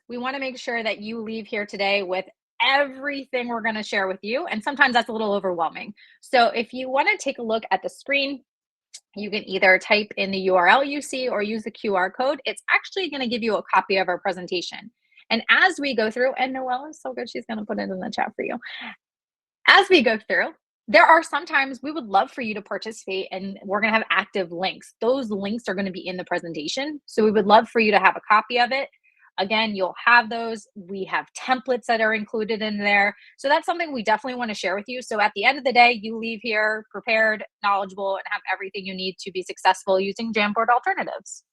We want to make sure that you leave here today with everything we're going to share with you. And sometimes that's a little overwhelming. So if you want to take a look at the screen, you can either type in the URL you see or use the QR code. It's actually going to give you a copy of our presentation. And as we go through, and Noelle is so good, she's going to put it in the chat for you. As we go through, there are sometimes we would love for you to participate, and we're going to have active links. Those links are going to be in the presentation. So we would love for you to have a copy of it. Again, you'll have those. We have templates that are included in there. So that's something we definitely want to share with you. So at the end of the day, you leave here prepared, knowledgeable, and have everything you need to be successful using Jamboard alternatives.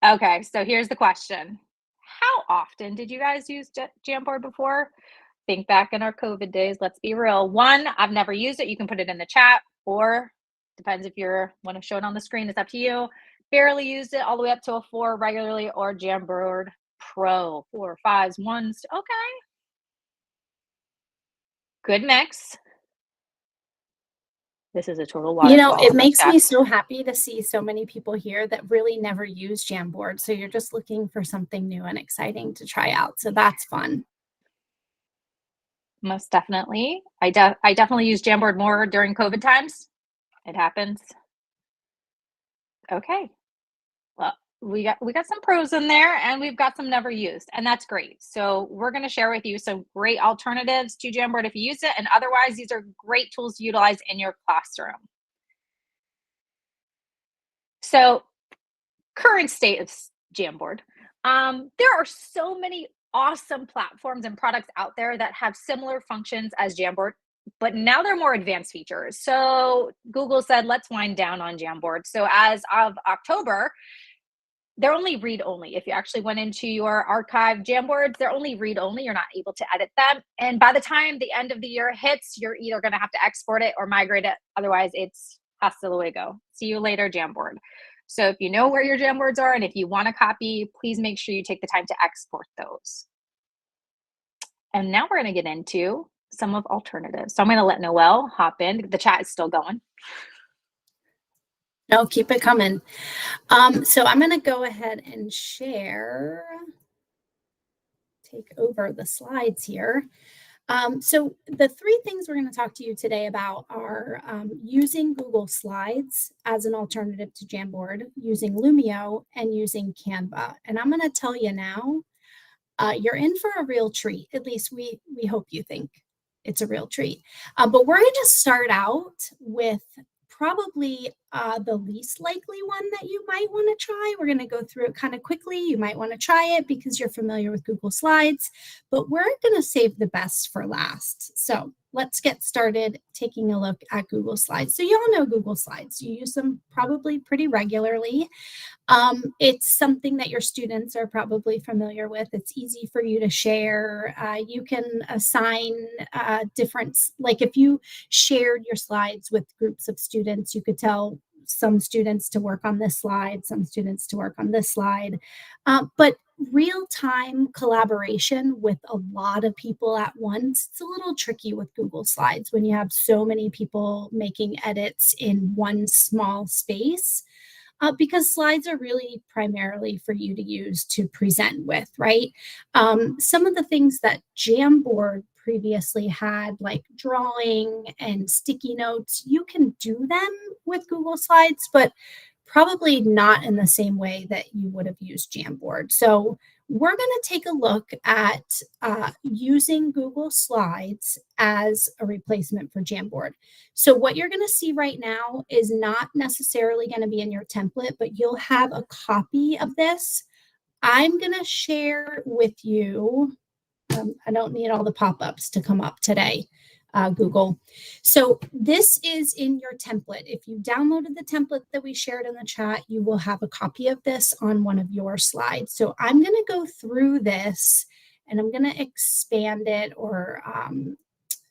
Okay, so here's the question. How often did you guys use Jamboard before? Think back in our COVID days. Let's be real. 1, I've never used it. You can put it in the chat, or depends if you want to show it on the screen. It's up to you. Barely used it, all the way up to a 4 regularly, or Jamboard Pro, 4, 5s, 1s. Okay. Good mix. This is a total waterfall. You know, it makes me so happy to see so many people here that really never use Jamboard. So you're just looking for something new and exciting to try out. So that's fun. Most definitely. I definitely use Jamboard more during COVID times. It happens. Okay. Well, we got some pros in there, and we've got some never used, and that's great. So we're going to share with you some great alternatives to Jamboard if you use it, and otherwise these are great tools to utilize in your classroom. So current state of Jamboard. There are so many awesome platforms and products out there that have similar functions as Jamboard, but now they're more advanced features. So Google said, let's wind down on Jamboard. So as of October, they're only read-only. If you actually went into your archive Jamboards, they're only read-only. You're not able to edit them. And by the time the end of the year hits, you're either going to have to export it or migrate it. Otherwise, it's hasta luego. See you later, Jamboard. So if you know where your Jamboards are and if you want a copy, please make sure you take the time to export those. And now we're going to get into some of alternatives. So I'm going to let Noelle hop in. The chat is still going. No, keep it coming. So I'm going to go ahead and take over the slides here. So the 3 things we're going to talk to you today about are using Google Slides as an alternative to Jamboard, using Lumio, and using Canva. And I'm going to tell you now, you're in for a real treat. At least we hope you think it's a real treat. But we're going to start out with probably the least likely one that you might want to try. We're going to go through it kind of quickly. You might want to try it because you're familiar with Google Slides, but we're going to save the best for last. So let's get started taking a look at Google Slides. So you all know Google Slides. You use them probably pretty regularly. It's something that your students are probably familiar with. It's easy for you to share. You can assign different, like if you shared your slides with groups of students, you could tell some students to work on this slide, some students to work on this slide. But real-time collaboration with a lot of people at once, it's a little tricky with Google Slides when you have so many people making edits in one small space. Because slides are really primarily for you to use to present with, right? Some of the things that Jamboard previously had, like drawing and sticky notes, you can do them with Google Slides, but probably not in the same way that you would have used Jamboard. So we're going to take a look at using Google Slides as a replacement for Jamboard. So what you're going to see right now is not necessarily going to be in your template, but you'll have a copy of this. I'm going to share with you. I don't need all the pop-ups to come up today, Google. So this is in your template. If you downloaded the template that we shared in the chat, you will have a copy of this on one of your slides. So I'm going to go through this and I'm going to expand it or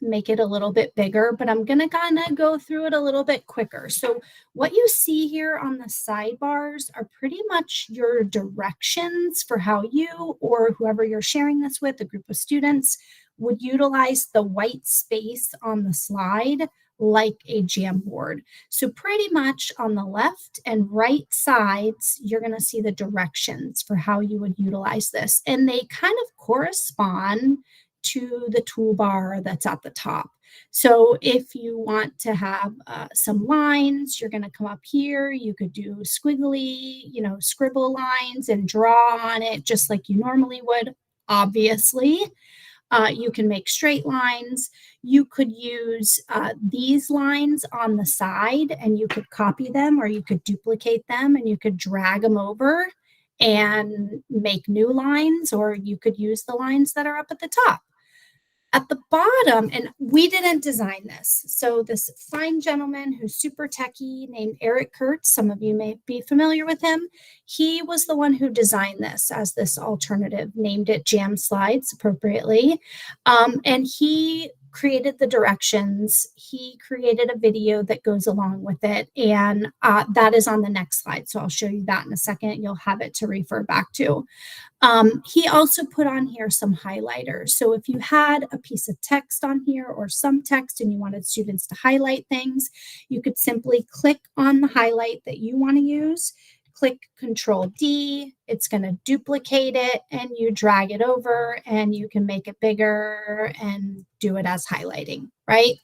make it a little bit bigger, but I'm going to kind of go through it a little bit quicker. So what you see here on the sidebars are pretty much your directions for how you or whoever you're sharing this with, a group of students, would utilize the white space on the slide like a Jamboard. So pretty much on the left and right sides, you're going to see the directions for how you would utilize this. And they kind of correspond to the toolbar that's at the top. So if you want to have some lines, you're going to come up here. You could do squiggly, scribble lines and draw on it just like you normally would, obviously. You can make straight lines. You could use these lines on the side and you could copy them or you could duplicate them and you could drag them over and make new lines, or you could use the lines that are up at the top. At the bottom, and we didn't design this. So this fine gentleman who's super techie named Eric Kurtz, some of you may be familiar with him. He was the one who designed this as this alternative, named it Jam Slides appropriately. And he created the directions. He created a video that goes along with it. And that is on the next slide. So I'll show you that in a second. You'll have it to refer back to. He also put on here some highlighters. So if you had a piece of text on here or some text and you wanted students to highlight things, you could simply click on the highlight that you want to use, click Control D, it's going to duplicate it, and you drag it over and you can make it bigger and do it as highlighting, right?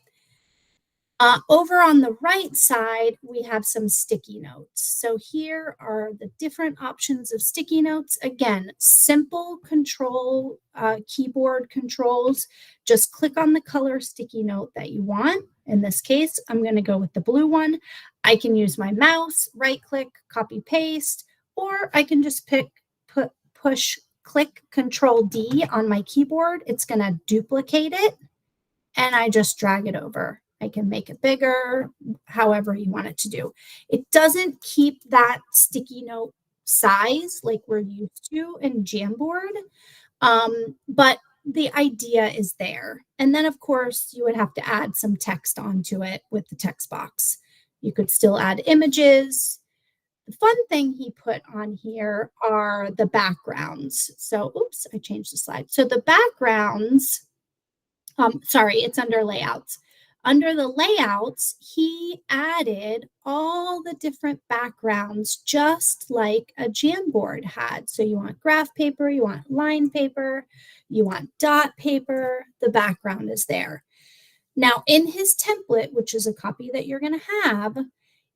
Over on the right side, we have some sticky notes. So here are the different options of sticky notes. Again, simple control, keyboard controls. Just click on the color sticky note that you want. In this case, I'm going to go with the blue one. I can use my mouse, right click, copy paste, or I can just push click Control D on my keyboard. It's going to duplicate it and I just drag it over. I can make it bigger, however you want it to do. It doesn't keep that sticky note size like we're used to in Jamboard, but the idea is there. And then, of course, you would have to add some text onto it with the text box. You could still add images. The fun thing he put on here are the backgrounds. So, oops, I changed the slide. So the backgrounds, sorry, it's under layouts. Under the layouts, he added all the different backgrounds just like a Jamboard had. So you want graph paper, you want line paper, you want dot paper, the background is there. Now in his template, which is a copy that you're going to have,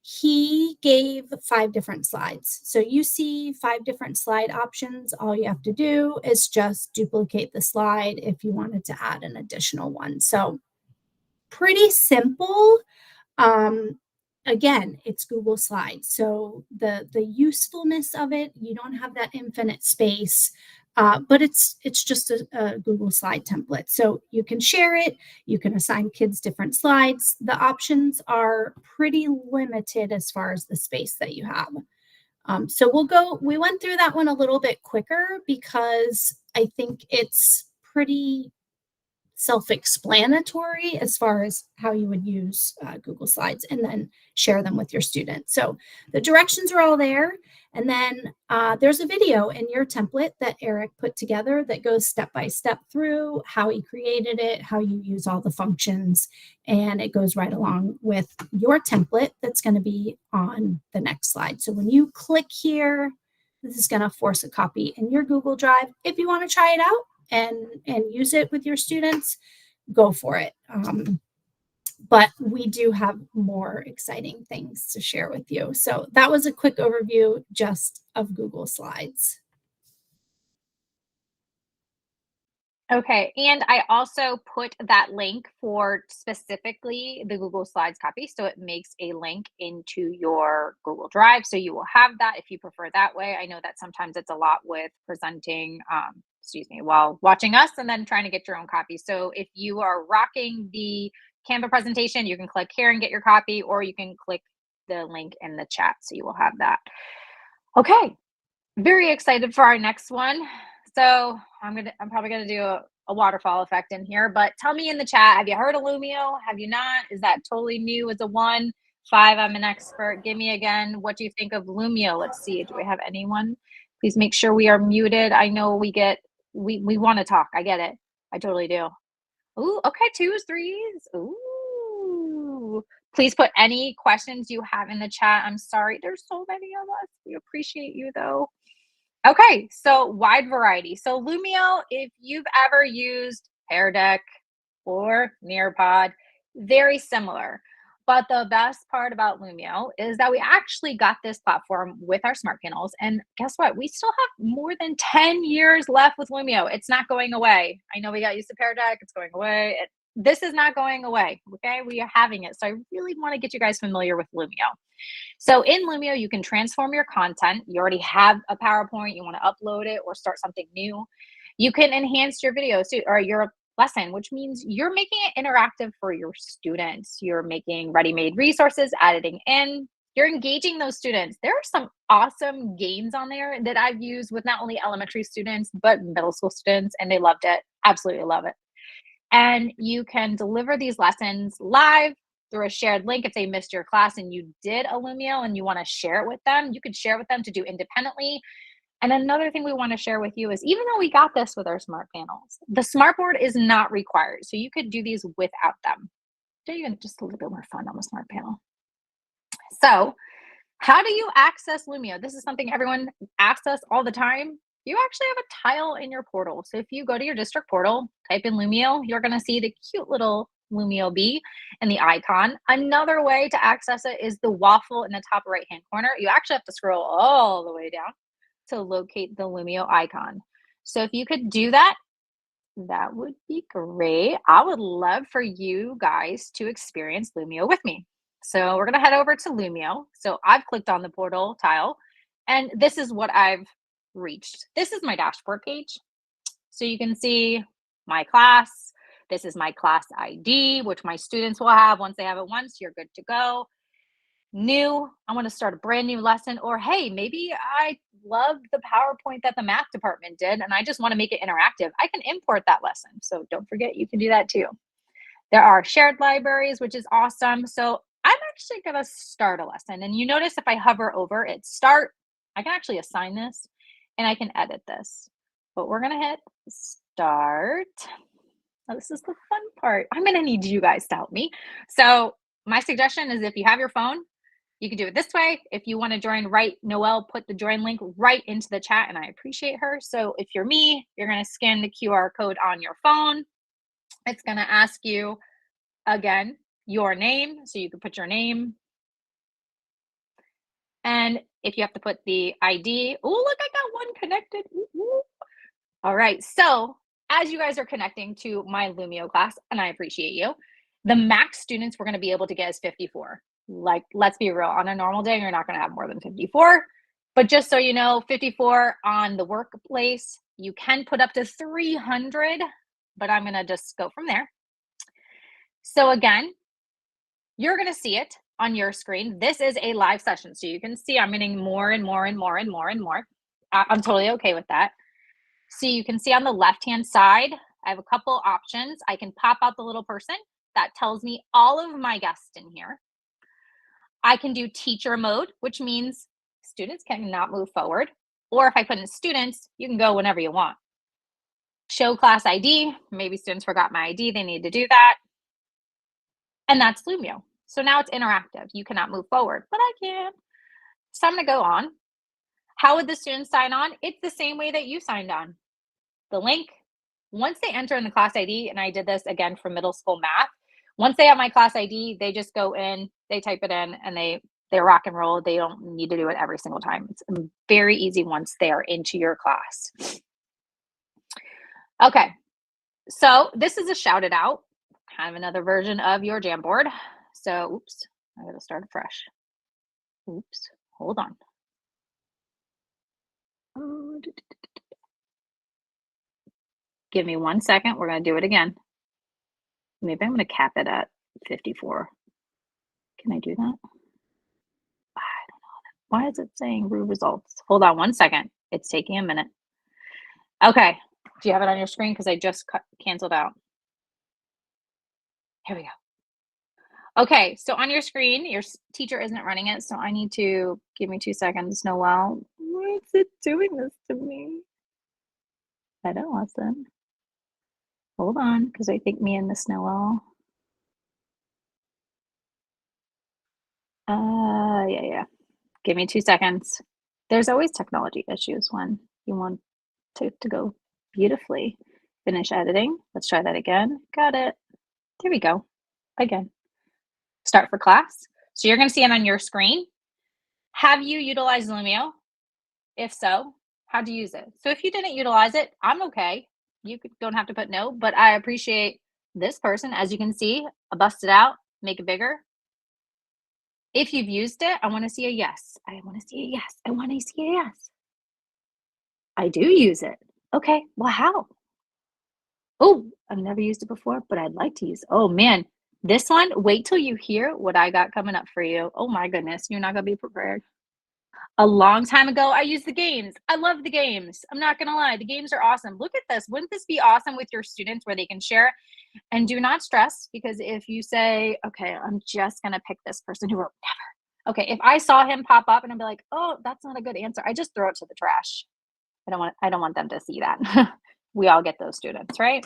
he gave 5 different slides. So you see 5 different slide options. All you have to do is just duplicate the slide if you wanted to add an additional one. So pretty simple. Again, it's Google Slides. So the usefulness of it, you don't have that infinite space, but it's just a Google Slide template. So you can share it. You can assign kids different slides. The options are pretty limited as far as the space that you have. So we went through that one a little bit quicker because I think it's pretty self-explanatory as far as how you would use Google Slides and then share them with your students. So the directions are all there. And then there's a video in your template that Eric put together that goes step by step through how he created it, how you use all the functions, and it goes right along with your template that's going to be on the next slide. So when you click here, this is going to force a copy in your Google Drive. If you want to try it out and use it with your students, go for it. But we do have more exciting things to share with you. So that was a quick overview just of Google Slides. Okay, and I also put that link for specifically the Google Slides copy. So it makes a link into your Google Drive. So you will have that if you prefer that way. I know that sometimes it's a lot with presenting, while watching us and then trying to get your own copy. So if you are rocking the Canva presentation, you can click here and get your copy, or you can click the link in the chat. So you will have that. Okay, very excited for our next one. So I'm probably gonna do a waterfall effect in here, but tell me in the chat, have you heard of Lumio? Have you not? Is that totally new as a 1? 5, I'm an expert. Give me again, what do you think of Lumio? Let's see, do we have anyone? Please make sure we are muted. I know we want to talk. I get it. I totally do. Ooh, okay, 2s, 3s. Ooh, Please put any questions you have in the chat. I'm sorry, there's so many of us. We appreciate you though. Okay, so wide variety. So Lumio, if you've ever used Pear Deck or Nearpod, very similar. But the best part about Lumio is that we actually got this platform with our smart panels. And guess what? We still have more than 10 years left with Lumio. It's not going away. I know we got used to Pear Deck, it's going away. This is not going away. Okay, we are having it. So I really want to get you guys familiar with Lumio. So in Lumio, you can transform your content. You already have a PowerPoint, you want to upload it or start something new. You can enhance your videos or your lesson, which means you're making it interactive for your students. You're making ready-made resources, editing in. You're engaging those students. There are some awesome games on there that I've used with not only elementary students, but middle school students, and they loved it. Absolutely love it. And you can deliver these lessons live through a shared link. If they missed your class and you did a Lumio and you want to share it with them, you could share with them to do independently. And another thing we want to share with you is even though we got this with our smart panels, the smartboard is not required. So you could do these without them. They're even just a little bit more fun on the smart panel. So how do you access Lumio? This is something everyone asks us all the time. You actually have a tile in your portal. So if you go to your district portal, type in Lumio, you're going to see the cute little Lumio bee and the icon. Another way to access it is the waffle in the top right hand corner. You actually have to scroll all the way down to locate the Lumio icon. So if you could do that, that would be great. I would love for you guys to experience Lumio with me. So we're going to head over to Lumio. So I've clicked on the portal tile, and this is what I've reached. This is my dashboard page. So you can see my class. This is my class ID, which my students will have. Once they have it once, you're good to go. New, I want to start a brand new lesson, or hey, maybe I love the PowerPoint that the math department did and I just want to make it interactive. I can import that lesson. So don't forget, you can do that too. There are shared libraries, which is awesome. So I'm actually going to start a lesson. And you notice if I hover over it, start, I can actually assign this and I can edit this. But we're going to hit start. Now, this is the fun part. I'm going to need you guys to help me. So my suggestion is if you have your phone, you can do it this way. If you want to join, right, Noelle put the join link right into the chat and I appreciate her. So if you're me, you're going to scan the QR code on your phone. It's going to ask you again, your name. So you can put your name. And if you have to put the ID, oh, look, I got one connected. Ooh. All right. So as you guys are connecting to my Lumio class, and I appreciate you, the max students we're going to be able to get is 54. Like, let's be real, on a normal day, you're not going to have more than 54. But just so you know, 54 on the workplace, you can put up to 300, but I'm going to just go from there. So again, you're going to see it on your screen. This is a live session. So you can see I'm getting more and more and more and more and more. I'm totally okay with that. So you can see on the left-hand side, I have a couple options. I can pop out the little person that tells me all of my guests in here. I can do teacher mode, which means students cannot move forward. Or if I put in students, you can go whenever you want. Show class ID, maybe students forgot my ID, they need to do that. And that's Lumio. So now it's interactive. You cannot move forward, but I can. So I'm gonna go on. How would the students sign on? It's the same way that you signed on. The link, once they enter in the class ID, and I did this again for middle school math, once they have my class ID, they just go in, they type it in, and they rock and roll. They don't need to do it every single time. It's very easy once they are into your class. Okay, so this is a shout it out, kind of another version of your Jamboard. So, oops, I gotta start fresh. Oops, hold on. Give me 1 second. We're gonna do it again. Maybe I'm gonna cap it at 54. Can I do that? I don't know. Why is it saying Rue results? Hold on 1 second. It's taking a minute. Okay. Do you have it on your screen? Because I just canceled out. Here we go. Okay. So on your screen, your teacher isn't running it. So I need to give me 2 seconds. Noelle, why is it doing this to me? I don't listen. Hold on. Because I think me and Miss Noelle. Yeah. Give me 2 seconds. There's always technology issues when you want to go beautifully. Finish editing. Let's try that again. Got it. There we go. Again. Start for class. So you're going to see it on your screen. Have you utilized Lumio? If so, how'd you use it? So if you didn't utilize it, I'm okay. Don't have to put no, but I appreciate this person. As you can see, I busted out, make it bigger. If you've used it, I want to see a yes. I want to see a yes. I want to see a yes. I do use it. Okay, well, how? Oh, I've never used it before, but I'd like to use it. Oh man, this one, wait till you hear what I got coming up for you. Oh my goodness, you're not gonna be prepared. A long time ago, I used the games. I love the games. I'm not gonna lie, the games are awesome. Look at this. Wouldn't this be awesome with your students where they can share? And do not stress, because if you say, okay, I'm just gonna pick this person who wrote never. Okay, if I saw him pop up and I'd be like, oh, that's not a good answer, I just throw it to the trash. I don't want them to see that. We all get those students, right?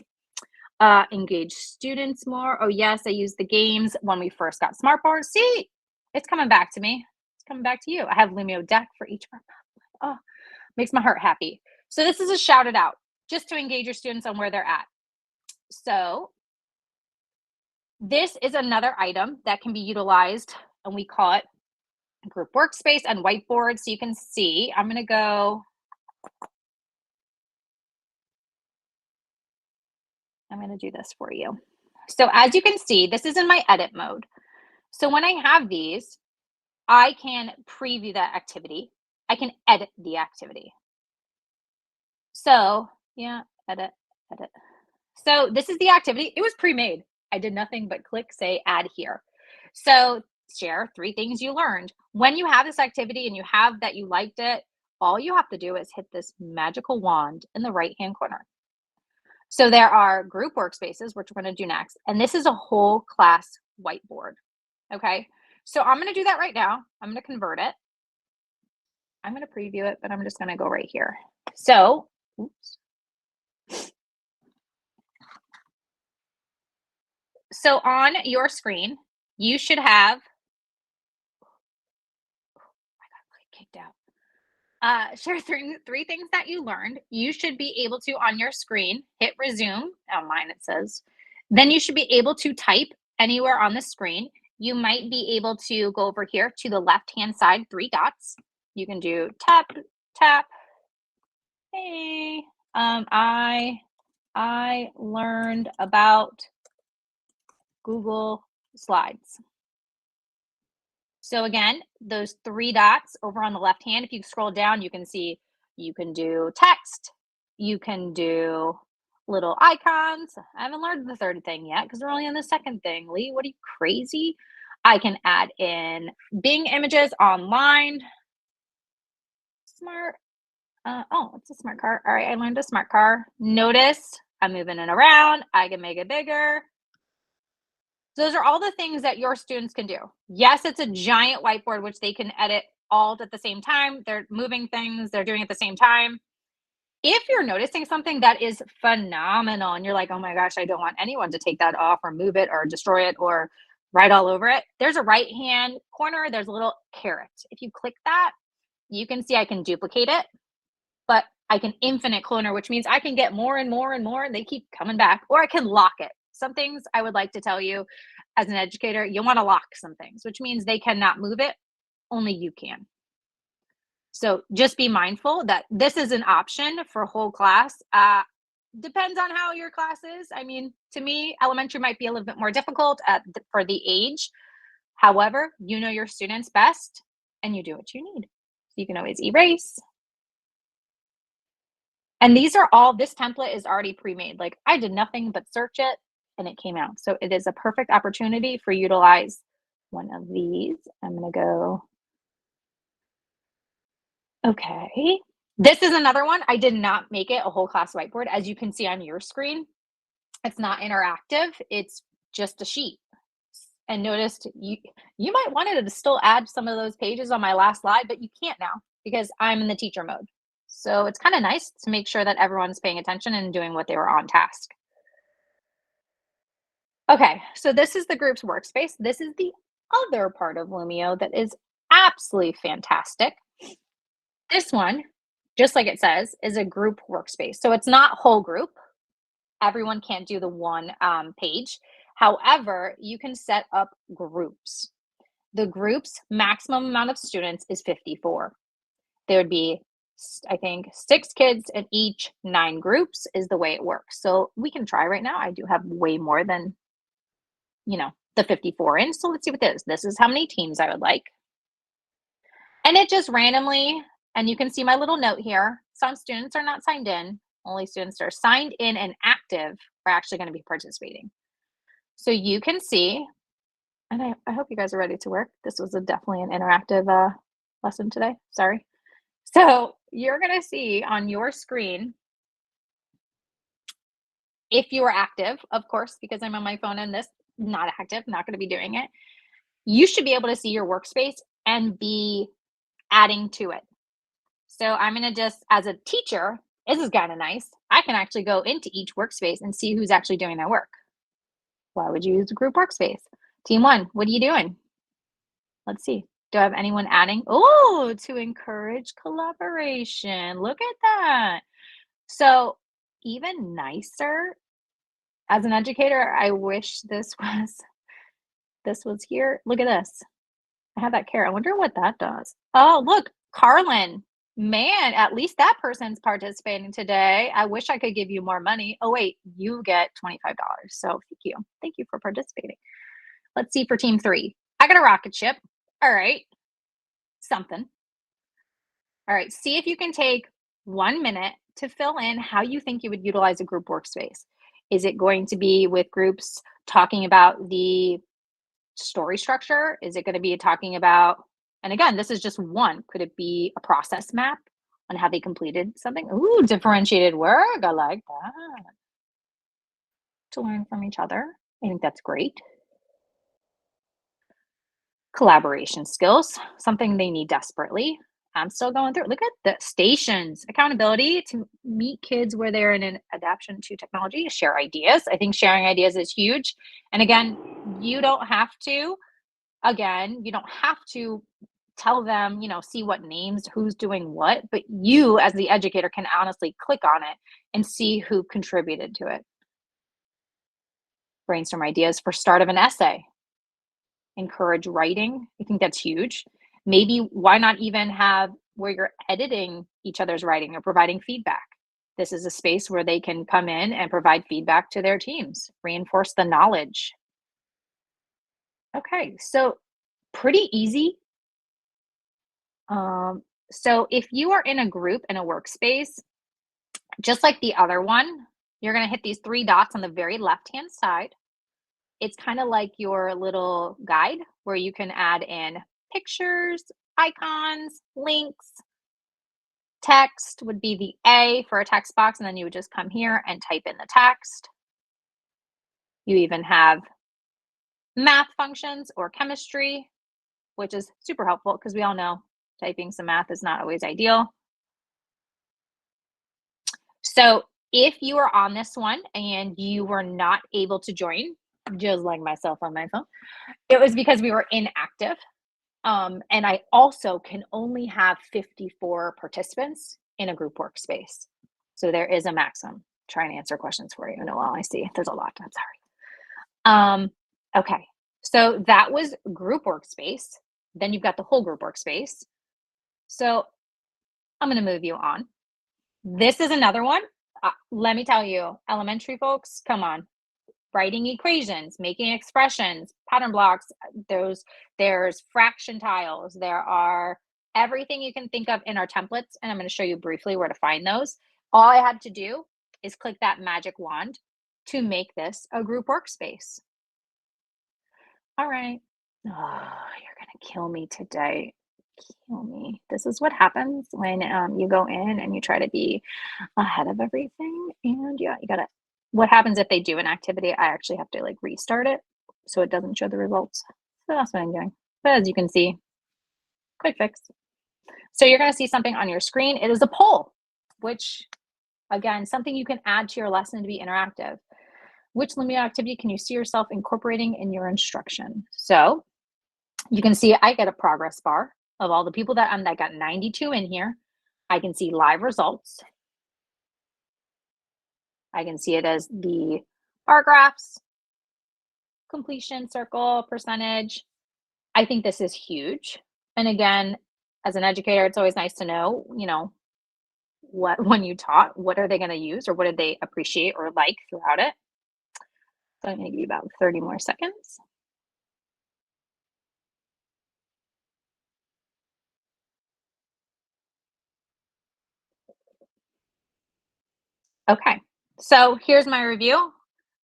Engage students more. Oh yes, I use the games when we first got Smartboard. See, it's coming back to me. It's coming back to you. I have Lumio deck for each of our. Oh, makes my heart happy. So this is a shout it out just to engage your students on where they're at. So this is another item that can be utilized, and we call it group workspace and whiteboard. So you can see, I'm going to go. I'm going to do this for you. So as you can see, this is in my edit mode. So when I have these, I can preview that activity. I can edit the activity. So yeah, edit. So this is the activity. It was pre-made. I did nothing but click, say, add here. So share 3 things you learned. When you have this activity and you have that you liked it, all you have to do is hit this magical wand in the right-hand corner. So there are group workspaces, which we're going to do next. And this is a whole class whiteboard. Okay. So I'm going to do that right now. I'm going to convert it. I'm going to preview it, but I'm just going to go right here. So, oops. So on your screen, you should have, I got kicked out. Share 3 things that you learned. You should be able to, on your screen, hit resume. On mine it says. Then you should be able to type anywhere on the screen. You might be able to go over here to the left-hand side, 3 dots. You can do tap, tap. Hey, I learned about Google Slides. So again, those 3 dots over on the left hand, if you scroll down, you can see you can do text, you can do little icons. I haven't learned the 3rd thing yet because we're only on the 2nd thing. Lee, what are you, crazy? I can add in Bing images online. Smart. Oh, it's a smart car. All right, I learned a smart car. Notice I'm moving it around. I can make it bigger. Those are all the things that your students can do. Yes, it's a giant whiteboard, which they can edit all at the same time. They're moving things, they're doing it at the same time. If you're noticing something that is phenomenal and you're like, oh my gosh, I don't want anyone to take that off or move it or destroy it or write all over it, there's a right-hand corner, there's a little caret. If you click that, you can see I can duplicate it, but I can infinite cloner, which means I can get more and more and more, and they keep coming back, or I can lock it. Some things I would like to tell you as an educator, you want to lock some things, which means they cannot move it, only you can. So just be mindful that this is an option for whole class. Depends on how your class is. I mean, to me, elementary might be a little bit more difficult for the age. However, you know your students best and you do what you need. So you can always erase. And these are all, this template is already pre-made. Like I did nothing but search it and it came out. So it is a perfect opportunity for you to utilize one of these. I'm going to go. Okay. This is another one. I did not make it a whole class whiteboard. As you can see on your screen, it's not interactive. It's just a sheet. And notice you might wanted to still add some of those pages on my last slide, but you can't now because I'm in the teacher mode. So it's kind of nice to make sure that everyone's paying attention and doing what they were on task. Okay, so this is the group's workspace. This is the other part of Lumio that is absolutely fantastic. This one, just like it says, is a group workspace. So it's not whole group. Everyone can't do the one page. However, you can set up groups. The group's maximum amount of students is 54. There would be, I think, 6 kids in each, 9 groups is the way it works. So we can try right now. I do have way more than, the 54 in. So let's see what this is. This is how many teams I would like. And it just randomly, and you can see my little note here. Some students are not signed in. Only students that are signed in and active are actually going to be participating. So you can see, and I hope you guys are ready to work. This was definitely an interactive lesson today. Sorry. So you're going to see on your screen, if you are active, of course, because I'm on my phone and this, not active, not going to be doing it. You should be able to see your workspace and be adding to it. So I'm going to just, as a teacher, this is kind of nice. I can actually go into each workspace and see who's actually doing their work. Why would you use a group workspace? Team 1, what are you doing? Let's see. Do I have anyone adding? Oh, to encourage collaboration. Look at that. So even nicer, as an educator, I wish this was here. Look at this. I have that carrot. I wonder what that does. Oh, look, Carlin. Man, at least that person's participating today. I wish I could give you more money. Oh, wait, you get $25. So thank you. Thank you for participating. Let's see for team 3. I got a rocket ship. All right. Something. All right. See if you can take 1 minute to fill in how you think you would utilize a group workspace. Is it going to be with groups talking about the story structure? Is it going to be talking about, and again, this is just one. Could it be a process map on how they completed something? Ooh, differentiated work. I like that. To learn from each other. I think that's great. Collaboration skills, something they need desperately. I'm still going through. Look at the stations, accountability to meet kids where they're in an adaptation to technology, share ideas. I think sharing ideas is huge. And again, you don't have to tell them, see what names, who's doing what, but you as the educator can honestly click on it and see who contributed to it. Brainstorm ideas for start of an essay. Encourage writing. I think that's huge. Maybe why not even have where you're editing each other's writing or providing feedback? This is a space where they can come in and provide feedback to their teams, reinforce the knowledge. Okay, so pretty easy. So if you are in a group in a workspace, just like the other one, you're going to hit these 3 dots on the very left-hand side. It's kind of like your little guide where you can add in pictures, icons, links. Text would be the A for a text box, and then you would just come here and type in the text. You even have math functions or chemistry, which is super helpful because we all know typing some math is not always ideal. So if you are on this one and you were not able to join, just like myself on my phone, it was because we were inactive. And I also can only have 54 participants in a group workspace. So there is a maximum. Try and answer questions for you. No, I see there's a lot. I'm sorry. Okay. So that was group workspace. Then you've got the whole group workspace. So I'm going to move you on. This is another one. Let me tell you, elementary folks, come on. Writing equations, making expressions, pattern blocks, there's fraction tiles, there are everything you can think of in our templates, and I'm going to show you briefly where to find those. All I had to do is click that magic wand to make this a group workspace. All right. Oh, you're going to kill me today. Kill me. This is what happens when you go in and you try to be ahead of everything. And yeah, you got to, what happens if they do an activity? I actually have to like restart it so it doesn't show the results. So that's what I'm doing. But as you can see, quick fix. So you're going to see something on your screen. It is a poll, which again, something you can add to your lesson to be interactive. Which Lumio activity can you see yourself incorporating in your instruction? So You can see I get a progress bar of all the people that got 92 in here. I can see live results. I can see it as the bar graphs, completion circle, percentage. I think this is huge. And again, as an educator, it's always nice to know, what when you taught, what are they going to use or what did they appreciate or like throughout it? So I'm going to give you about 30 more seconds. Okay, so here's my review.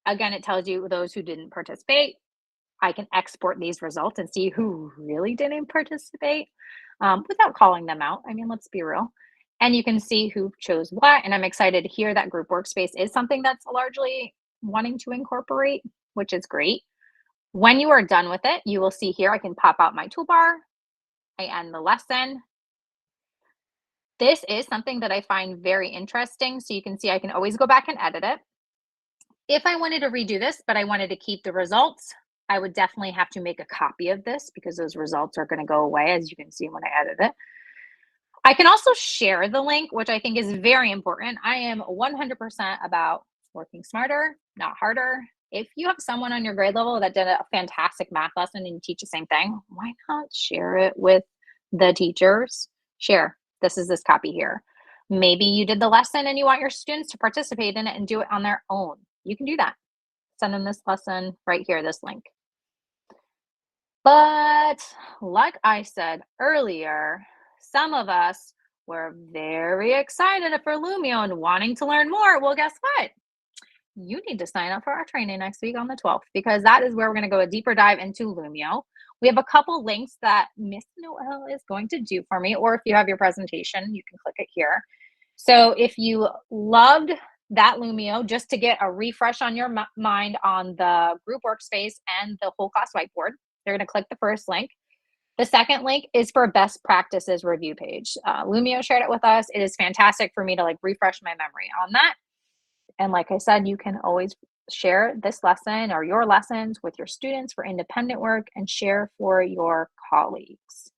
Again, it tells you those who didn't participate. I can export these results and see who really didn't participate without calling them out. I mean, let's be real. And you can see who chose what. And I'm excited to hear that group workspace is something that's largely wanting to incorporate, which is great. When you are done with it, you will see here I can pop out my toolbar. I end the lesson. This is something that I find very interesting. So you can see I can always go back and edit it. If I wanted to redo this, but I wanted to keep the results, I would definitely have to make a copy of this because those results are going to go away, as you can see when I edit it. I can also share the link, which I think is very important. I am 100% about working smarter, not harder. If you have someone on your grade level that did a fantastic math lesson and you teach the same thing, why not share it with the teachers? Share. This is this copy here. Maybe you did the lesson and you want your students to participate in it and do it on their own. You can do that. Send them this lesson right here, this link. But like I said earlier, some of us were very excited for Lumio and wanting to learn more. Well, guess what? You need to sign up for our training next week on the 12th, because that is where we're going to go a deeper dive into Lumio. We have a couple links that Miss Noel is going to do for me, or if you have your presentation, you can click it here. So if you loved that Lumio, just to get a refresh on your mind on the group workspace and the whole class whiteboard, they're going to click the first link. The second link is for best practices review page. Lumio shared it with us. It is fantastic for me to like refresh my memory on that. And like I said, you can always share this lesson or your lessons with your students for independent work and share for your colleagues.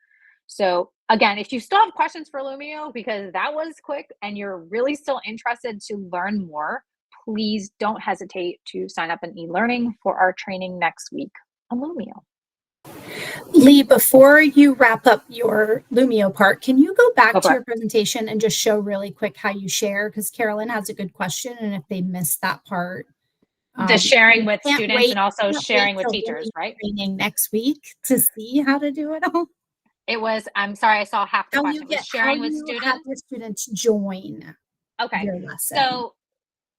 So again, if you still have questions for Lumio, because that was quick and you're really still interested to learn more, please don't hesitate to sign up in e-learning for our training next week on Lumio. Lee, before you wrap up your Lumio part, can you go back to your presentation and just show really quick how you share? Because Carolyn has a good question, and if they missed that part. The sharing with students and also sharing with teachers, right? Training next week to see how to do it all. It was, I'm sorry, I saw half the question. It was sharing with students. Have your students join your lesson. So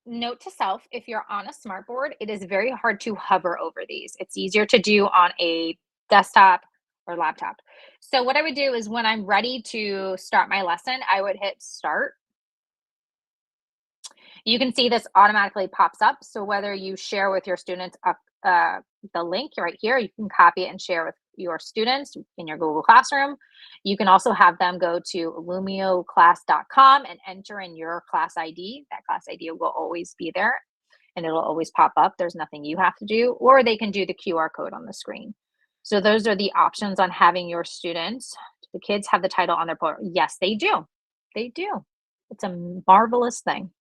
note to self, if you're on a smartboard, it is very hard to hover over these. It's easier to do on a desktop or laptop. So what I would do is when I'm ready to start my lesson, I would hit start. You can see this automatically pops up. So whether you share with your students the link right here, you can copy it and share with your students in your Google Classroom. You can also have them go to lumioclass.com and enter in your class ID. That class ID will always be there and it'll always pop up. There's nothing you have to do, or they can do the QR code on the screen. So those are the options on having your students. The kids have the title on their portal. Yes, they do. They do. It's a marvelous thing.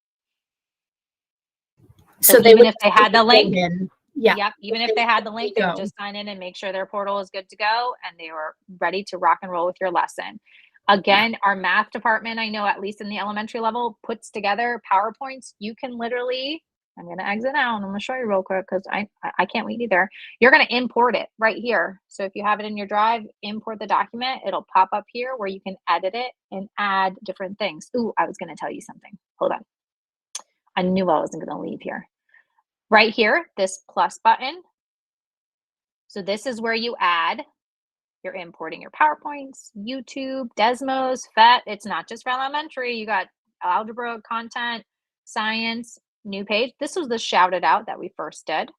So even if they had the link, even if they had the link, they would just sign in and make sure their portal is good to go and they were ready to rock and roll with your lesson. Again, our math department, I know at least in the elementary level, puts together PowerPoints. You can literally, I'm going to exit out and I'm going to show you real quick because I can't wait either. You're going to import it right here. So if you have it in your drive, import the document. It'll pop up here where you can edit it and add different things. Ooh, I was going to tell you something. Hold on. I knew I wasn't going to leave here. Right here, this plus button. So this is where you add. You're importing your PowerPoints, YouTube, Desmos, FET. It's not just for elementary. You got algebra content, science, new page. This was the shouted out that we first did.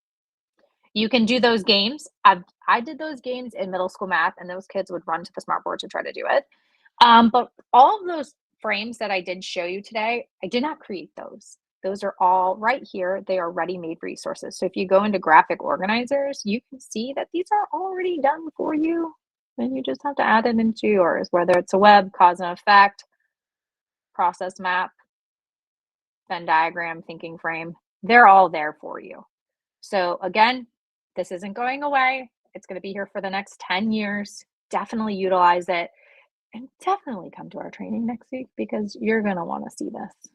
You can do those games. I did those games in middle school math, and those kids would run to the smartboard to try to do it. But all of those frames that I did show you today, I did not create those. Those are all right here. They are ready-made resources. So if you go into graphic organizers, you can see that these are already done for you. Then you just have to add it into yours, whether it's a web, cause and effect, process map, Venn diagram, thinking frame. They're all there for you. So again, this isn't going away. It's going to be here for the next 10 years. Definitely utilize it and definitely come to our training next week because you're going to want to see this.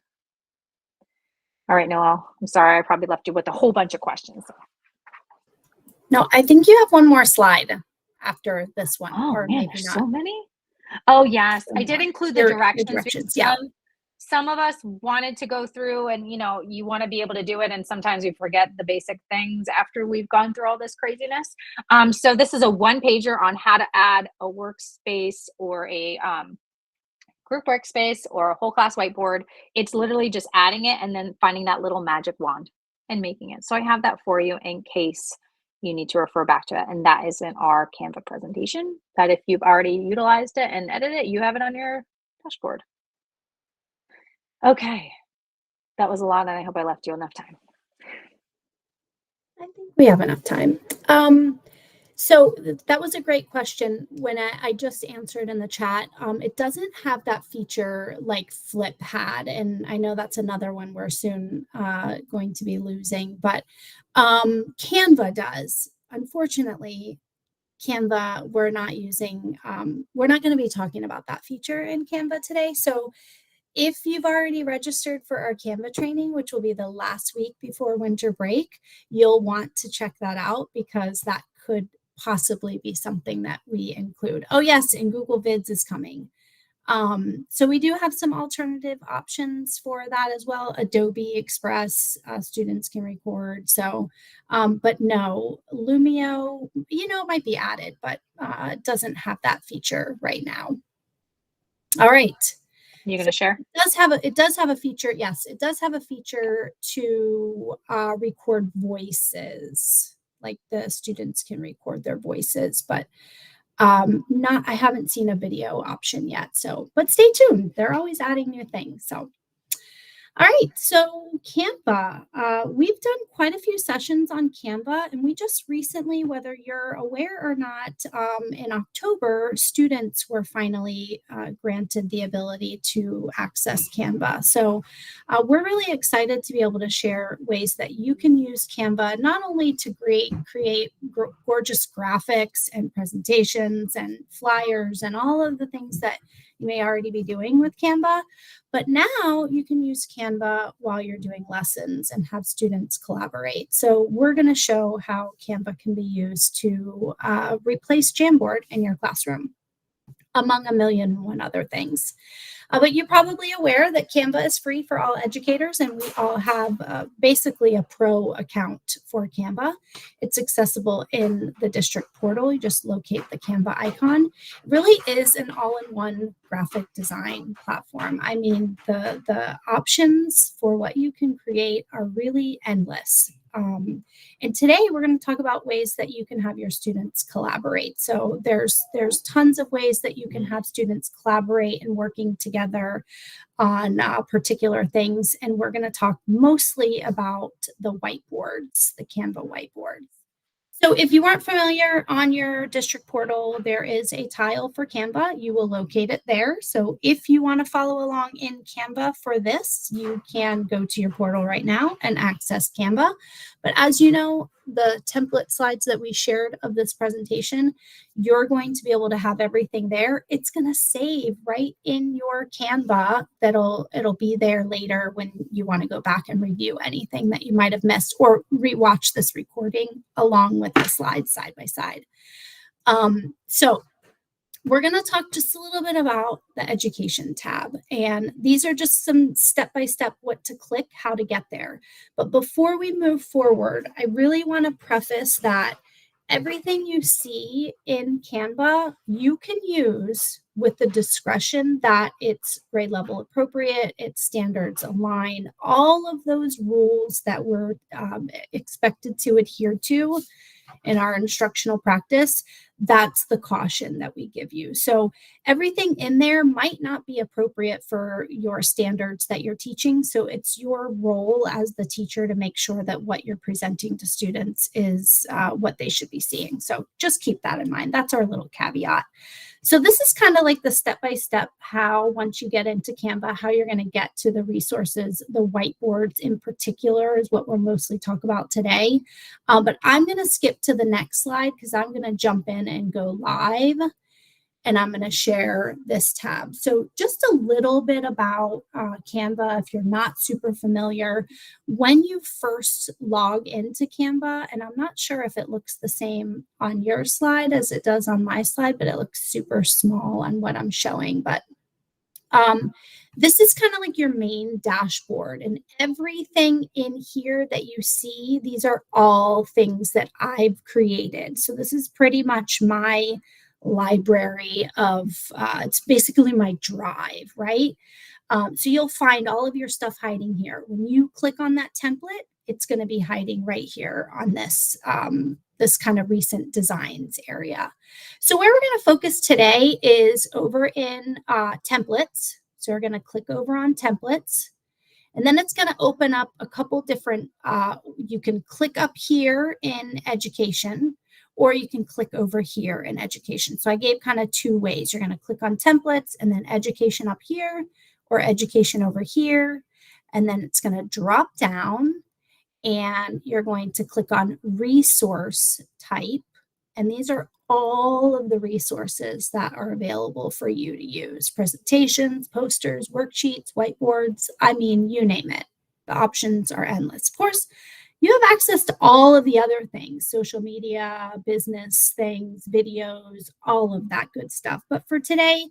All right, Noelle, I'm sorry. I probably left you with a whole bunch of questions. No, I think you have one more slide after this one. Oh, or man, maybe there's not. so many. Oh, yes. So I did more. include the Your directions. directions, yeah. Some of us wanted to go through and, you want to be able to do it. And sometimes we forget the basic things after we've gone through all this craziness. So this is a one pager on how to add a workspace or a group workspace or a whole class whiteboard. It's literally just adding it and then finding that little magic wand and making it. So I have that for you in case you need to refer back to it. And that is in our Canva presentation, that if you've already utilized it and edited it, you have it on your dashboard. Okay, that was a lot, and I hope I left you enough time. I think we have enough time. So that was a great question. When I just answered in the chat, it doesn't have that feature like Flip had, and I know that's another one we're soon going to be losing, but Canva does. Unfortunately, Canva, we're not using, we're not going to be talking about that feature in Canva today. So if you've already registered for our Canva training, which will be the last week before winter break, you'll want to check that out because that could possibly be something that we include. Oh yes, and Google Vids is coming. So we do have some alternative options for that as well. Adobe Express, students can record. So, but no, Lumio, it might be added, but it doesn't have that feature right now. All right. You going to share? It does have a feature. Yes, it does have a feature to record voices. Like the students can record their voices, but I haven't seen a video option yet. So, but stay tuned. They're always adding new things. So, all right. So Canva, we've done quite a few sessions on Canva, and we just recently, whether you're aware or not, in October, students were finally granted the ability to access Canva. So we're really excited to be able to share ways that you can use Canva, not only to create gorgeous graphics and presentations and flyers and all of the things that you may already be doing with Canva, but now you can use Canva while you're doing lessons and have students collaborate. So we're going to show how Canva can be used to replace Jamboard in your classroom, among a million and one other things. But you're probably aware that Canva is free for all educators, and we all have basically a pro account for Canva. It's accessible in the district portal. You just locate the Canva icon. It really is an all-in-one graphic design platform. I mean, the options for what you can create are really endless. And today we're going to talk about ways that you can have your students collaborate. So there's tons of ways that you can have students collaborate and working together on particular things. And we're going to talk mostly about the whiteboards, the Canva whiteboards. So if you weren't familiar, on your district portal, there is a tile for Canva. You will locate it there. So if you want to follow along in Canva for this, you can go to your portal right now and access Canva. But as you know, the template slides that we shared of this presentation, you're going to be able to have everything there. It's going to save right in your Canva. It'll be there later when you want to go back and review anything that you might have missed or rewatch this recording along with the slides side by side. So we're going to talk just a little bit about the education tab. And these are just some step-by-step what to click, how to get there. But before we move forward, I really want to preface that everything you see in Canva, you can use with the discretion that it's grade level appropriate, its standards align, all of those rules that we're expected to adhere to. in our instructional practice, that's the caution that we give you. So everything in there might not be appropriate for your standards that you're teaching. So it's your role as the teacher to make sure that what you're presenting to students is what they should be seeing. So just keep that in mind. That's our little caveat. So this is kind of like the step-by-step how, once you get into Canva, how you're going to get to the resources. The whiteboards in particular is what we'll mostly talk about today. But I'm going to skip to the next slide because I'm going to jump in and go live. And I'm going to share this tab. So just a little bit about Canva, if you're not super familiar. When you first log into Canva, and I'm not sure if it looks the same on your slide as it does on my slide, but it looks super small on what I'm showing. But this is kind of like your main dashboard, and everything in here that you see, these are all things that I've created. So this is pretty much my library of, it's basically my drive, right? So you'll find all of your stuff hiding here. When you click on that template, it's going to be hiding right here on this, this kind of recent designs area. So where we're going to focus today is over in templates. So we're going to click over on templates. And then it's going to open up a couple different, you can click up here in education, or you can click over here in education. So I gave kind of two ways. You're going to click on templates and then education up here, or education over here. And then it's going to drop down and you're going to click on resource type. And these are all of the resources that are available for you to use: presentations, posters, worksheets, whiteboards. I mean, you name it. The options are endless. Of course, you have access to all of the other things: social media, business things, videos, all of that good stuff. But for today,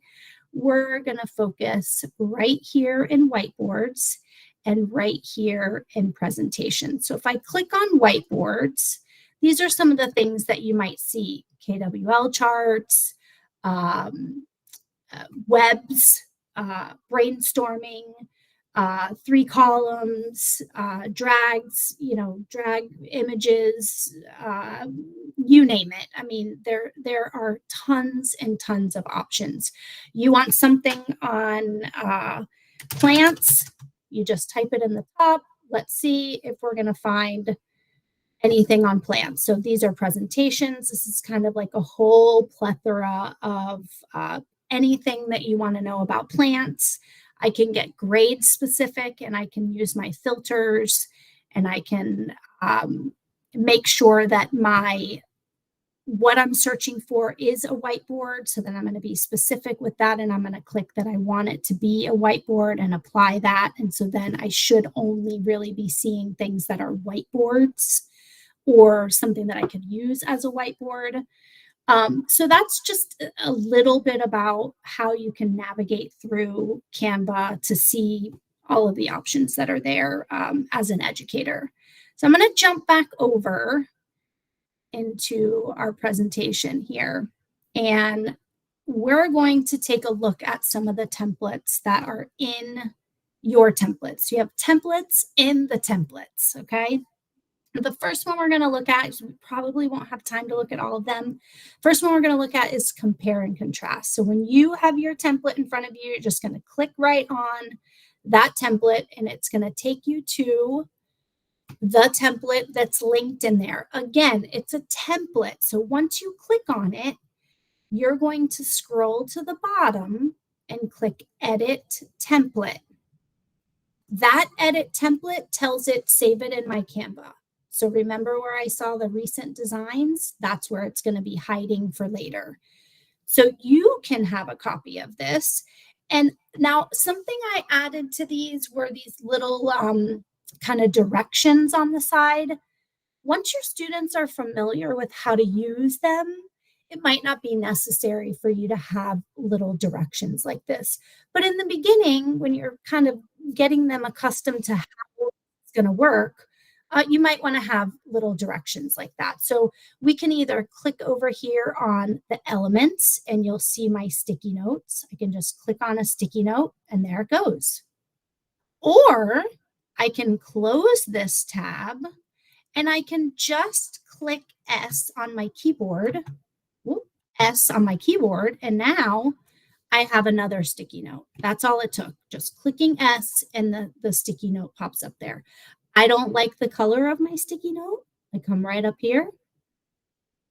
we're going to focus right here in whiteboards and right here in presentations. So if I click on whiteboards, these are some of the things that you might see: KWL charts, webs, brainstorming, 3 columns, drags, drag images, you name it. I mean, there are tons and tons of options. You want something on plants, you just type it in the top. Let's see if we're going to find anything on plants. So these are presentations. This is kind of like a whole plethora of anything that you want to know about plants. I can get grade specific, and I can use my filters, and I can make sure that what I'm searching for is a whiteboard. So then I'm going to be specific with that, and I'm going to click that I want it to be a whiteboard and apply that. And so then I should only really be seeing things that are whiteboards or something that I could use as a whiteboard. So that's just a little bit about how you can navigate through Canva to see all of the options that are there as an educator. So I'm going to jump back over into our presentation here, and we're going to take a look at some of the templates that are in your templates. You have templates in the templates, okay? The first one we're going to look at, is we probably won't have time to look at all of them. First one we're going to look at is compare and contrast. So when you have your template in front of you, you're just going to click right on that template, and it's going to take you to the template that's linked in there. Again, it's a template. So once you click on it, you're going to scroll to the bottom and click Edit Template. That edit template tells it save it in my Canva. So remember where I saw the recent designs? That's where it's going to be hiding for later. So you can have a copy of this. And now something I added to these were these little kind of directions on the side. Once your students are familiar with how to use them, it might not be necessary for you to have little directions like this. But in the beginning, when you're kind of getting them accustomed to how it's going to work, you might want to have little directions like that. So we can either click over here on the elements, and you'll see my sticky notes. I can just click on a sticky note, and there it goes. Or I can close this tab, and I can just click S on my keyboard, S on my keyboard, and now I have another sticky note. That's all it took. Just clicking S and the sticky note pops up there. I don't like the color of my sticky note. I come right up here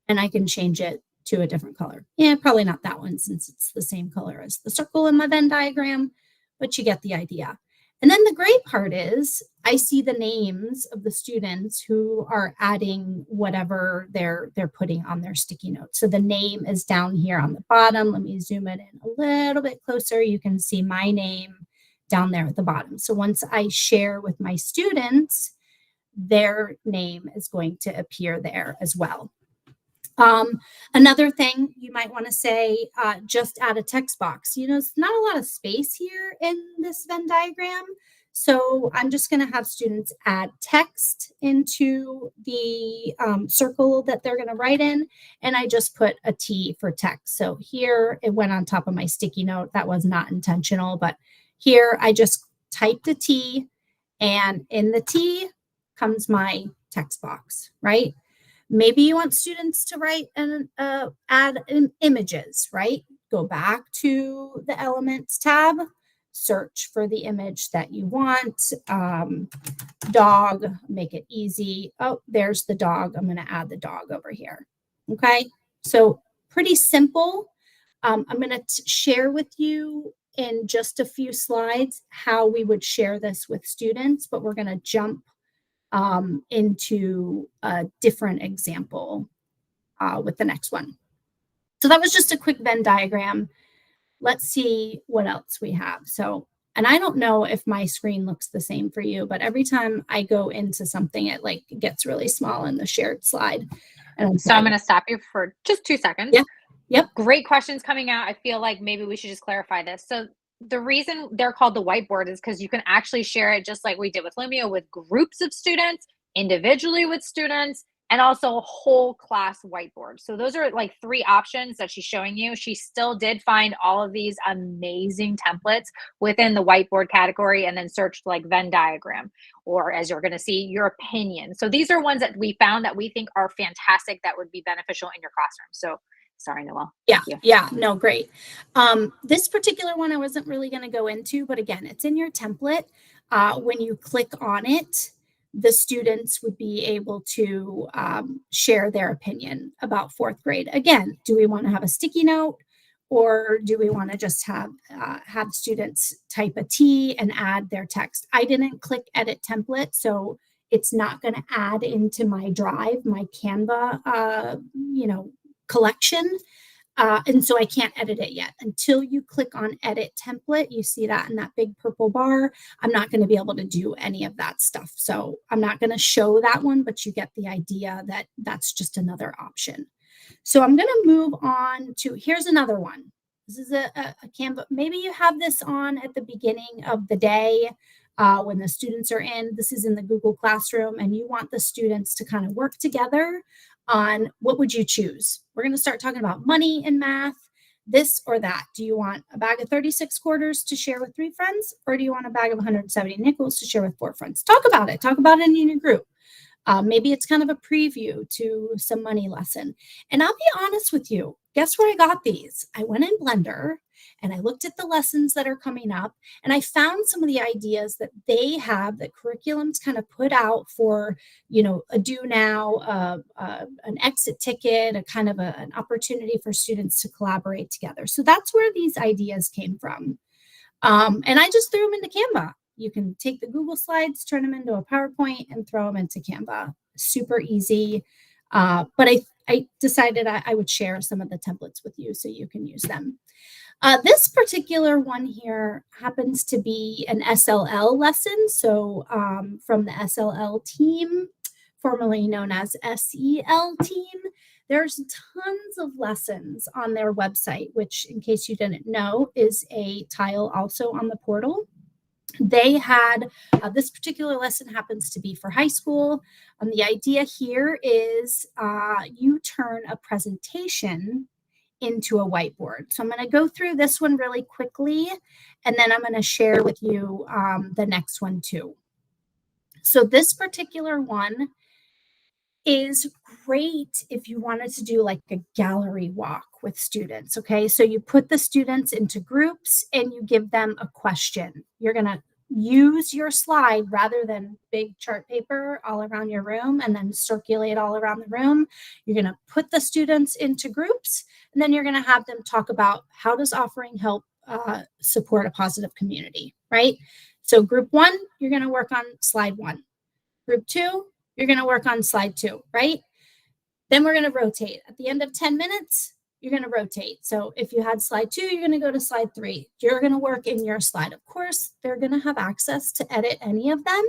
and I can change it to a different color. Yeah, probably not that one since it's the same color as the circle in my Venn diagram, but you get the idea. And then the great part is I see the names of the students who are adding whatever they're putting on their sticky note. So the name is down here on the bottom. Let me zoom it in a little bit closer. You can see my name down there at the bottom. So once I share with my students, their name is going to appear there as well. Another thing you might want to say, just add a text box. It's not a lot of space here in this Venn diagram. So I'm just going to have students add text into the circle that they're going to write in. And I just put a T for text. So here it went on top of my sticky note. That was not intentional, but here I just typed a T, and in the T comes my text box, right? Maybe you want students to write and add images, right? Go back to the Elements tab, search for the image that you want. Dog, make it easy. Oh, there's the dog. I'm going to add the dog over here. Okay, so pretty simple. I'm going to share with you in just a few slides how we would share this with students, but we're going to jump into a different example with the next one. So that was just a quick Venn diagram. Let's see what else we have. So, and I don't know if my screen looks the same for you, but every time I go into something, it like gets really small in the shared slide. And so I'm going to stop you for just 2 seconds. Yeah. Yep. Great questions coming out. I feel like maybe we should just clarify this. So the reason they're called the whiteboard is because you can actually share it just like we did with Lumio, with groups of students, individually with students, and also a whole class whiteboard. So those are like 3 options that she's showing you. She still did find all of these amazing templates within the whiteboard category and then searched like Venn diagram, or as you're going to see, your opinion. So these are ones that we found that we think are fantastic that would be beneficial in your classroom. So sorry, Noelle. Yeah, no, great. This particular one I wasn't really going to go into, but again, it's in your template. When you click on it, the students would be able to share their opinion about 4th grade. Again, do we want to have a sticky note, or do we want to just have students type a T and add their text? I didn't click edit template, so it's not going to add into my drive, my Canva, collection. And so I can't edit it yet. Until you click on edit template, you see that in that big purple bar, I'm not going to be able to do any of that stuff. So I'm not going to show that one, but you get the idea that that's just another option. So I'm going to move on to, here's another one. This is a Canva. Maybe you have this on at the beginning of the day when the students are in. This is in the Google Classroom, and you want the students to kind of work together on what would you choose. We're going to start talking about money in math, this or that. Do you want a bag of 36 quarters to share with 3 friends, or do you want a bag of 170 nickels to share with 4 friends? Talk about it. Talk about it in your group. Maybe it's kind of a preview to some money lesson. And I'll be honest with you. Guess where I got these? I went in Blender and I looked at the lessons that are coming up, and I found some of the ideas that they have, that curriculums kind of put out for, a do now, an exit ticket, a kind of an opportunity for students to collaborate together. So that's where these ideas came from. And I just threw them into Canva. You can take the Google Slides, turn them into a PowerPoint, and throw them into Canva. Super easy. But I decided I would share some of the templates with you so you can use them. This particular one here happens to be an SLL lesson. So from the SLL team, formerly known as SEL team, there's tons of lessons on their website, which, in case you didn't know, is a tile also on the portal. They had this particular lesson happens to be for high school. The idea here is you turn a presentation into a whiteboard. So I'm going to go through this one really quickly, and then I'm going to share with you the next one too. So this particular one is great if you wanted to do like a gallery walk with students. Okay, so you put the students into groups and you give them a question. You're going to use your slide rather than big chart paper all around your room and then circulate all around the room. You're going to put the students into groups, and then you're going to have them talk about how does offering help support a positive community, right? So group 1, you're going to work on slide 1. Group 2, you're going to work on slide 2, right? Then we're going to rotate. At the end of 10 minutes, you're going to rotate. So if you had slide 2, you're going to go to slide 3. You're going to work in your slide. Of course, they're going to have access to edit any of them,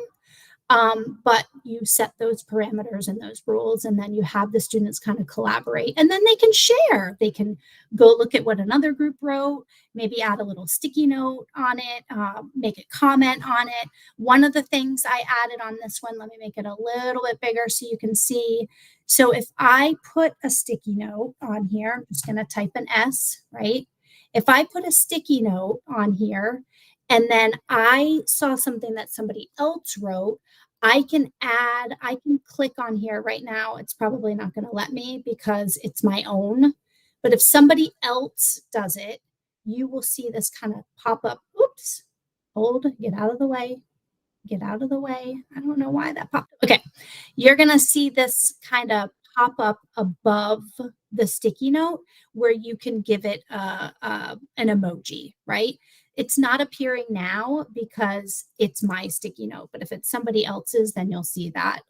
but you set those parameters and those rules, and then you have the students kind of collaborate, and then they can share. They can go look at what another group wrote, maybe add a little sticky note on it, make a comment on it. One of the things I added on this one, let me make it a little bit bigger so you can see. So if I put a sticky note on here, I'm just going to type an S, right? If I put a sticky note on here and then I saw something that somebody else wrote, I can click on here right now. It's probably not going to let me because it's my own. But if somebody else does it, you will see this kind of pop up. Oops, hold, get out of the way. Get out of the way. I don't know why that popped up. Okay, you're going to see this kind of pop up above the sticky note where you can give it an emoji, right? It's not appearing now because it's my sticky note, but if it's somebody else's, then you'll see that.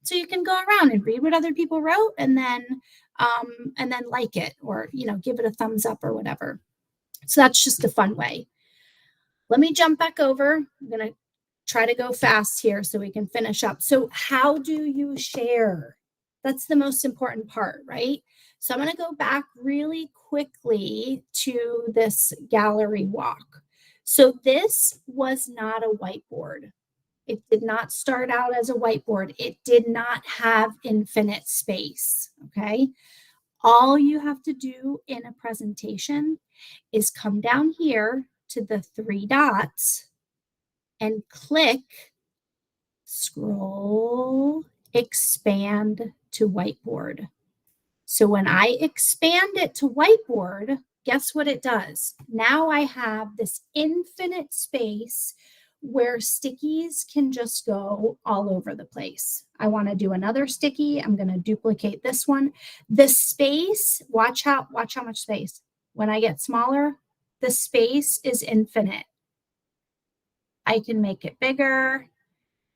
So you can go around and read what other people wrote and then like it, or, give it a thumbs up or whatever. So that's just a fun way. Let me jump back over. I'm going to try to go fast here so we can finish up. So how do you share? That's the most important part, right? So I'm going to go back really quickly to this gallery walk. So this was not a whiteboard. It did not start out as a whiteboard. It did not have infinite space, okay? All you have to do in a presentation is come down here to the 3 dots and click, scroll, expand to whiteboard. So when I expand it to whiteboard, guess what it does? Now I have this infinite space where stickies can just go all over the place. I want to do another sticky. I'm going to duplicate this one. The space, watch how much space. When I get smaller, the space is infinite. I can make it bigger,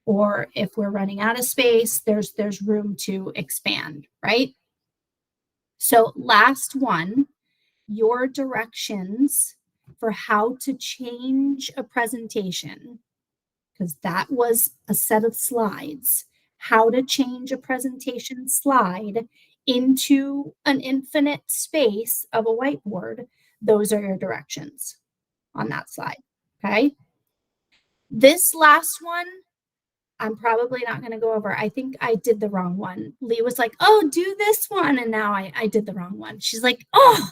or if we're running out of space, there's room to expand, right? So last one, your directions for how to change a presentation, because that was a set of slides, how to change a presentation slide into an infinite space of a whiteboard. Those are your directions on that slide, okay? This last one, I'm probably not going to go over. I think I did the wrong one. Lee was like, oh, do this one. And now I did the wrong one. She's like, oh.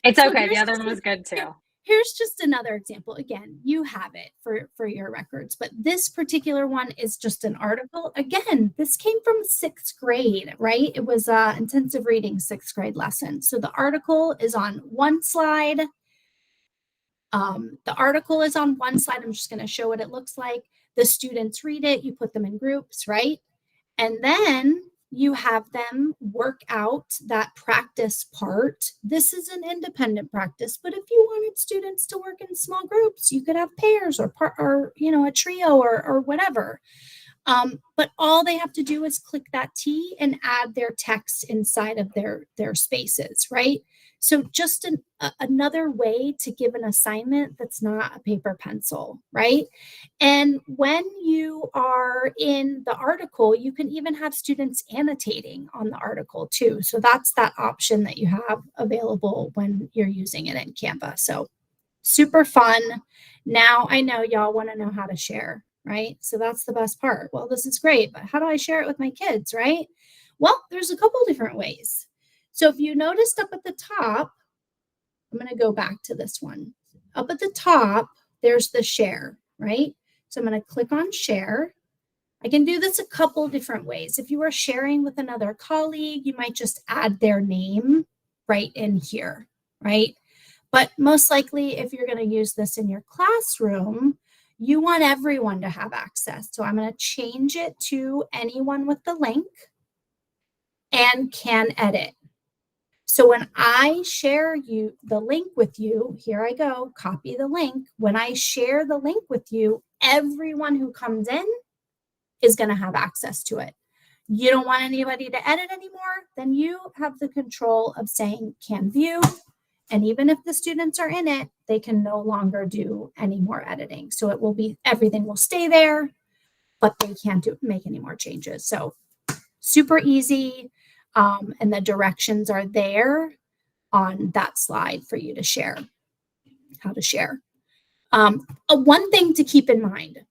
It's okay. The other one was good too. Here's just another example. Again, you have it for your records, but this particular one is just an article. Again, this came from 6th grade, right? It was intensive reading 6th grade lesson. So the article is on one slide. I'm just going to show what it looks like. The students read it, you put them in groups, right? And then you have them work out that practice part. This is an independent practice, but if you wanted students to work in small groups, you could have pairs or a trio or whatever. But all they have to do is click that T and add their text inside of their spaces, right? So just another way to give an assignment that's not a paper pencil, right? And when you are in the article, you can even have students annotating on the article too. So that's that option that you have available when you're using it in Canva. So super fun. Now I know y'all want to know how to share, right? So that's the best part. Well, this is great, but how do I share it with my kids, right? Well, there's a couple different ways. So if you noticed up at the top, I'm going to go back to this one. Up at the top, there's the share, right? So I'm going to click on share. I can do this a couple different ways. If you are sharing with another colleague, you might just add their name right in here, right? But most likely, if you're going to use this in your classroom, you want everyone to have access. So I'm going to change it to anyone with the link and can edit. So when I share the link with you, here I go, copy the link. When I share the link with you, everyone who comes in is going to have access to it. You don't want anybody to edit anymore, then you have the control of saying can view. And even if the students are in it, they can no longer do any more editing. So it will be, everything will stay there, but they can't make any more changes. So super easy. And the directions are there on that slide for you to share, how to share. One thing to keep in mind,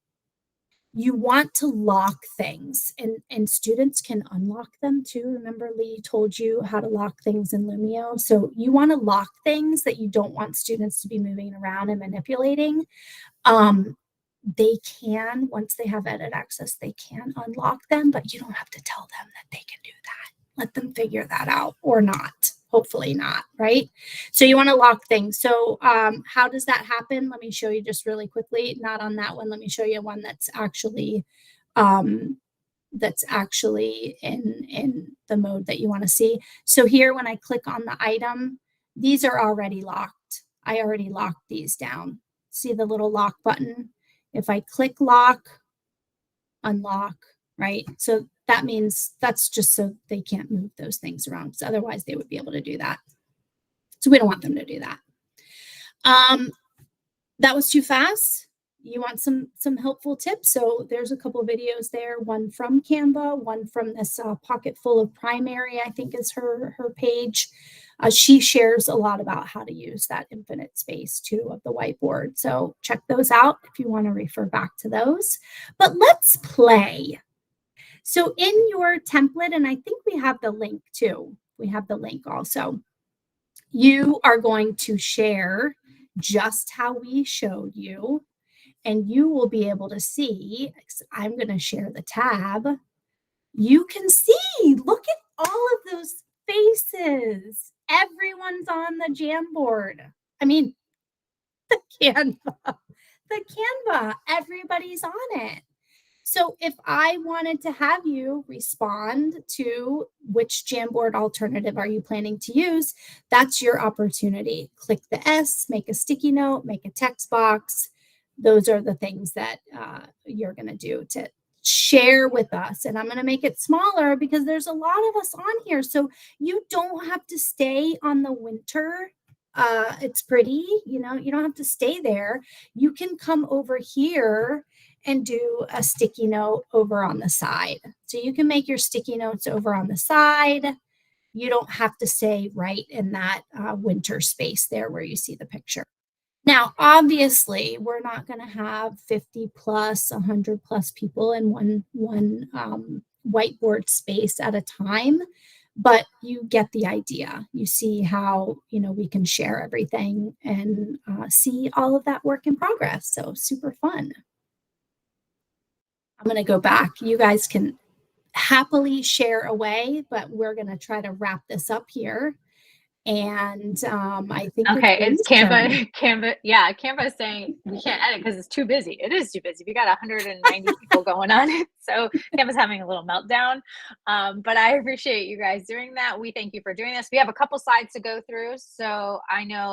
you want to lock things, and students can unlock them too. Remember, Lee told you how to lock things in Lumio. So you want to lock things that you don't want students to be moving around and manipulating. They can, once they have edit access, they can unlock them, but you don't have to tell them that they can do that. Let them figure that out, or not. Hopefully not, right? So you want to lock things. So how does that happen? Let me show you just really quickly. Not on that one. Let me show you one that's actually in the mode that you want to see. So here, when I click on the item, these are already locked. I already locked these down. See the little lock button? If I click lock, unlock, right? So that means that's just so they can't move those things around, because otherwise they would be able to do that. So we don't want them to do that. That was too fast. You want some helpful tips. So there's a couple of videos there, one from Canva, one from this Pocket Full of Primary, I think is her page. She shares a lot about how to use that infinite space too of the whiteboard. So check those out if you want to refer back to those. But let's play. So in your template, and I think we have the link too. We have the link also. You are going to share just how we showed you, and you will be able to see. I'm going to share the tab. You can see, look at all of those faces. Everyone's on the Jamboard. I mean, the Canva, everybody's on it. So if I wanted to have you respond to which Jamboard alternative are you planning to use, that's your opportunity. Click the S, make a sticky note, make a text box. Those are the things that you're going to do to share with us. And I'm going to make it smaller because there's a lot of us on here. So you don't have to stay on the winter. It's pretty, you don't have to stay there. You can come over here and do a sticky note over on the side. So you can make your sticky notes over on the side. You don't have to stay right in that winter space there where you see the picture. Now, obviously, we're not going to have 50 plus, 100 plus people in one whiteboard space at a time, but you get the idea. You see how, we can share everything and see all of that work in progress. So super fun. I'm going to go back. You guys can happily share away, but we're going to try to wrap this up here. And I think it's Canva. Yeah, Canva is saying we can't edit because it's too busy. It is too busy. We got 190 people going on it. So Canva's having a little meltdown. But I appreciate you guys doing that. We thank you for doing this. We have a couple slides to go through. So I know